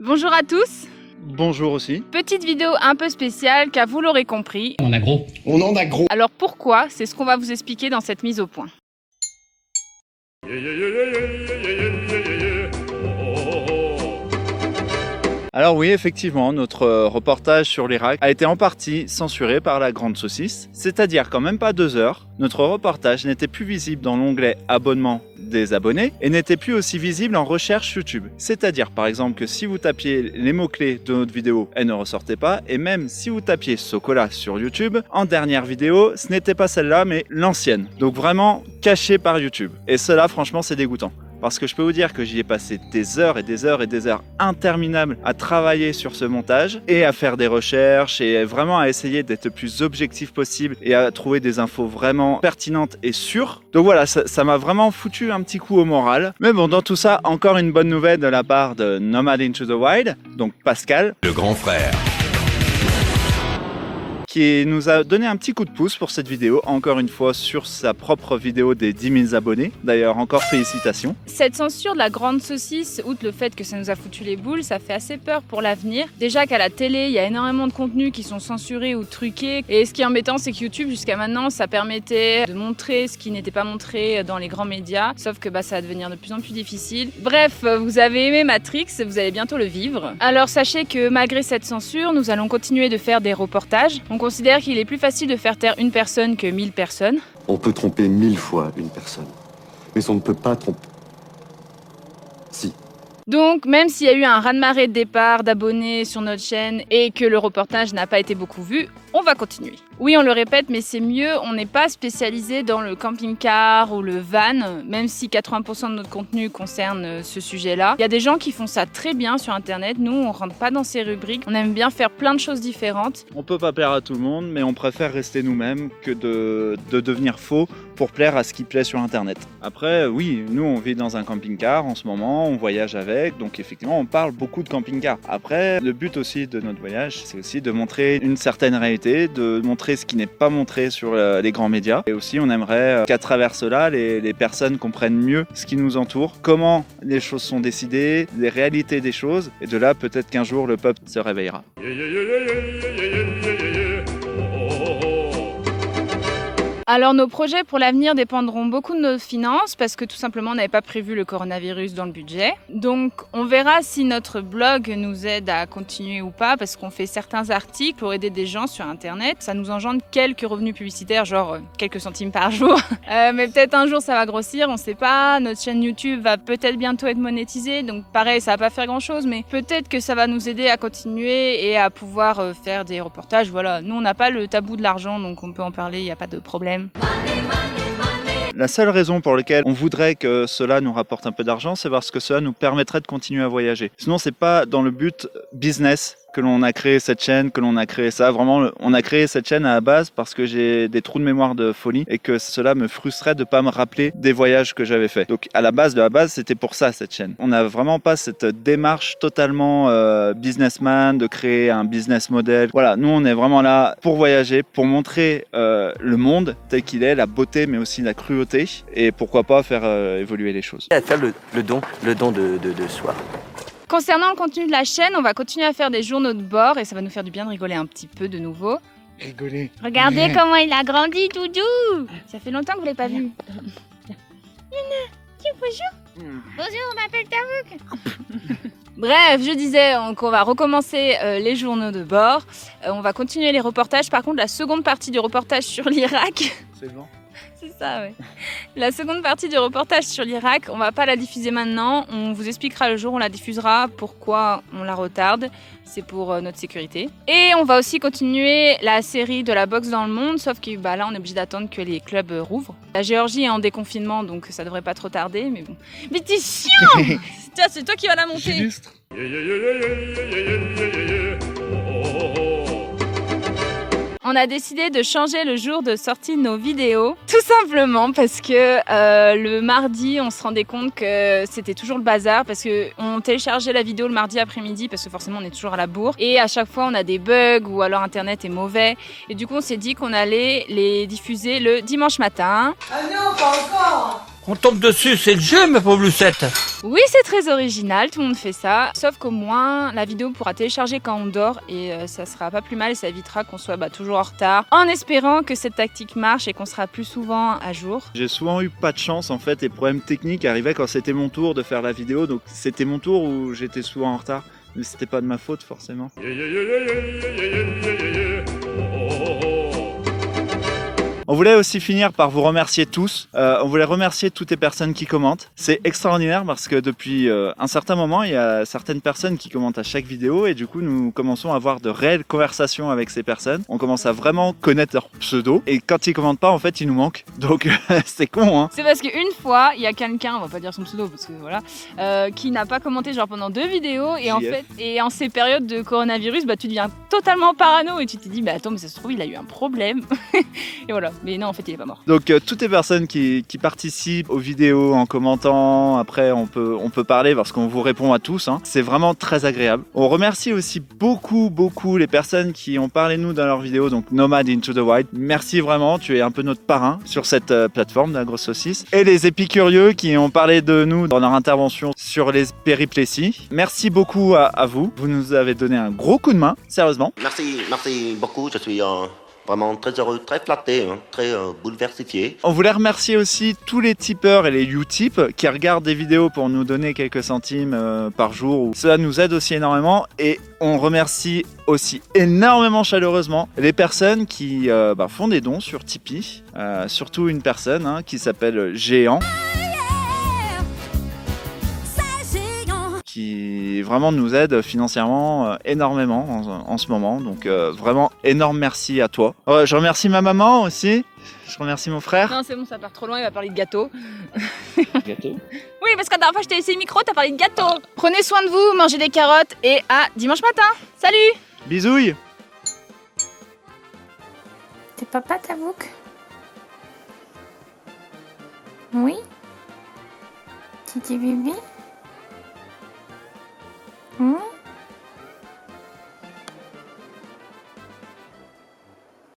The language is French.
Bonjour à tous. Bonjour aussi. Petite vidéo un peu spéciale car vous l'aurez compris. On en a gros. On en a gros. Alors pourquoi? C'est ce qu'on va vous expliquer dans cette mise au point. Alors oui, effectivement, notre reportage sur l'Irak a été en partie censuré par la Grande Saucisse, c'est-à-dire qu'en même pas 2 heures, notre reportage n'était plus visible dans l'onglet abonnement des abonnés et n'était plus aussi visible en recherche YouTube. C'est-à-dire par exemple que si vous tapiez les mots-clés de notre vidéo, elle ne ressortait pas, et même si vous tapiez Sokola sur YouTube, en dernière vidéo, ce n'était pas celle-là mais l'ancienne. Donc vraiment caché par YouTube. Et cela franchement c'est dégoûtant. Parce que je peux vous dire que j'y ai passé des heures et des heures et des heures interminables à travailler sur ce montage et à faire des recherches et vraiment à essayer d'être le plus objectif possible et à trouver des infos vraiment pertinentes et sûres. Donc voilà, ça m'a vraiment foutu un petit coup au moral. Mais bon, dans tout ça, encore une bonne nouvelle de la part de Nomad Into the Wild, donc Pascal. Le grand frère. Qui nous a donné un petit coup de pouce pour cette vidéo, encore une fois sur sa propre vidéo des 10 000 abonnés. D'ailleurs, encore félicitations. Cette censure de la Grande Saucisse, outre le fait que ça nous a foutu les boules, ça fait assez peur pour l'avenir. Déjà qu'à la télé, il y a énormément de contenus qui sont censurés ou truqués. Et ce qui est embêtant, c'est que YouTube, jusqu'à maintenant, ça permettait de montrer ce qui n'était pas montré dans les grands médias. Sauf que ça va devenir de plus en plus difficile. Bref, vous avez aimé Matrix, vous allez bientôt le vivre. Alors sachez que malgré cette censure, nous allons continuer de faire des reportages. On considère qu'il est plus facile de faire taire une personne que 1000 personnes. On peut tromper 1000 fois une personne, mais on ne peut pas tromper. Si. Donc, même s'il y a eu un raz-de-marée de départ d'abonnés sur notre chaîne et que le reportage n'a pas été beaucoup vu, on va continuer. Oui, on le répète, mais c'est mieux, on n'est pas spécialisé dans le camping-car ou le van, même si 80% de notre contenu concerne ce sujet-là. Il y a des gens qui font ça très bien sur Internet, nous, on rentre pas dans ces rubriques, on aime bien faire plein de choses différentes. On peut pas plaire à tout le monde, mais on préfère rester nous-mêmes que de devenir faux pour plaire à ce qui plaît sur Internet. Après, oui, nous, on vit dans un camping-car en ce moment, on voyage avec, donc effectivement, on parle beaucoup de camping-car. Après, le but aussi de notre voyage, c'est aussi de montrer une certaine réalité, de montrer ce qui n'est pas montré sur les grands médias. Et aussi, on aimerait qu'à travers cela, les personnes comprennent mieux ce qui nous entoure, comment les choses sont décidées, les réalités des choses. Et de là, peut-être qu'un jour, le peuple se réveillera. Alors nos projets pour l'avenir dépendront beaucoup de nos finances parce que tout simplement on n'avait pas prévu le coronavirus dans le budget. Donc on verra si notre blog nous aide à continuer ou pas parce qu'on fait certains articles pour aider des gens sur internet. Ça nous engendre quelques revenus publicitaires, genre quelques centimes par jour. Mais peut-être un jour ça va grossir, on sait pas. Notre chaîne YouTube va peut-être bientôt être monétisée, donc pareil ça va pas faire grand chose, mais peut-être que ça va nous aider à continuer et à pouvoir faire des reportages. Voilà, nous on n'a pas le tabou de l'argent donc on peut en parler, il n'y a pas de problème. La seule raison pour laquelle on voudrait que cela nous rapporte un peu d'argent, c'est parce que cela nous permettrait de continuer à voyager. Sinon, c'est pas dans le but business que l'on a créé cette chaîne, que l'on a créé ça. Vraiment, on a créé cette chaîne à la base parce que j'ai des trous de mémoire de folie et que cela me frustrait de ne pas me rappeler des voyages que j'avais faits. Donc, à la base, c'était pour ça, cette chaîne. On n'a vraiment pas cette démarche totalement businessman, de créer un business model. Voilà, nous, on est vraiment là pour voyager, pour montrer le monde tel qu'il est, la beauté, mais aussi la cruauté, et pourquoi pas faire évoluer les choses. À faire le don de soi. Concernant le contenu de la chaîne, on va continuer à faire des journaux de bord et ça va nous faire du bien de rigoler un petit peu de nouveau. Rigoler. Regardez comment il a grandi, Doudou. Ça fait longtemps que vous l'avez pas vu. Bonjour. Bonjour, on m'appelle Tamouk. Bref, je disais qu'on va recommencer les journaux de bord. On va continuer les reportages. Par contre, la seconde partie du reportage sur l'Irak... C'est bon. C'est ça, oui. La seconde partie du reportage sur l'Irak, on va pas la diffuser maintenant. On vous expliquera le jour où on la diffusera, pourquoi on la retarde. C'est pour notre sécurité. Et on va aussi continuer la série de la boxe dans le monde, sauf que là, on est obligé d'attendre que les clubs rouvrent. La Géorgie est en déconfinement, donc ça devrait pas trop tarder, mais bon. Mais t'es chiant. Tiens, c'est toi qui vas la monter. J'illustre. On a décidé de changer le jour de sortie de nos vidéos, tout simplement parce que le mardi, on se rendait compte que c'était toujours le bazar parce qu'on téléchargeait la vidéo le mardi après-midi parce que forcément on est toujours à la bourre et à chaque fois on a des bugs ou alors internet est mauvais et du coup on s'est dit qu'on allait les diffuser le dimanche matin. Ah non, pas encore. On tombe dessus, c'est le jeu, ma pauvre Lucette. Oui, c'est très original, tout le monde fait ça. Sauf qu'au moins, la vidéo pourra télécharger quand on dort et ça sera pas plus mal et ça évitera qu'on soit toujours en retard. En espérant que cette tactique marche et qu'on sera plus souvent à jour. J'ai souvent eu pas de chance en fait, et problèmes techniques arrivaient quand c'était mon tour de faire la vidéo, donc c'était mon tour où j'étais souvent en retard, mais c'était pas de ma faute forcément. On voulait aussi finir par vous remercier tous. On voulait remercier toutes les personnes qui commentent. C'est extraordinaire parce que depuis un certain moment, il y a certaines personnes qui commentent à chaque vidéo et du coup, nous commençons à avoir de réelles conversations avec ces personnes. On commence à vraiment connaître leur pseudo et quand ils commentent pas, en fait, ils nous manquent. Donc c'est con, hein. C'est parce qu'une fois, il y a quelqu'un, on va pas dire son pseudo parce que voilà, qui n'a pas commenté genre pendant 2 vidéos et en JF. fait, et en ces périodes de coronavirus, bah tu deviens totalement parano et tu te dis, bah attends, mais ça se trouve, il a eu un problème. Et voilà. Mais non, en fait, il est pas mort. Donc toutes les personnes qui participent aux vidéos en commentant, après on peut parler parce qu'on vous répond à tous, hein. C'est vraiment très agréable. On remercie aussi beaucoup les personnes qui ont parlé de nous dans leurs vidéos, donc Nomad Into the Wild. Merci vraiment, tu es un peu notre parrain sur cette plateforme de la grosse saucisse. Et les épicurieux qui ont parlé de nous dans leur intervention sur les péripléties. Merci beaucoup à vous, vous nous avez donné un gros coup de main, sérieusement. Merci beaucoup, je suis vraiment très heureux, très flatté, hein, très bouleversifié. On voulait remercier aussi tous les tipeurs et les Utip qui regardent des vidéos pour nous donner quelques centimes par jour. Cela nous aide aussi énormément et on remercie aussi énormément chaleureusement les personnes qui font des dons sur Tipeee. Surtout une personne qui s'appelle Géant. Qui vraiment nous aide financièrement énormément en ce moment. Donc vraiment énorme merci à toi. Je remercie ma maman aussi. Je remercie mon frère. Non, c'est bon, ça part trop loin, il va parler de gâteau. Gâteau. Oui, parce que la dernière fois, je t'ai laissé le micro, t'as parlé de gâteau. Prenez soin de vous, mangez des carottes et à dimanche matin. Salut! Bisouilles. T'es papa, Tavouk? Oui? Titi Bibi?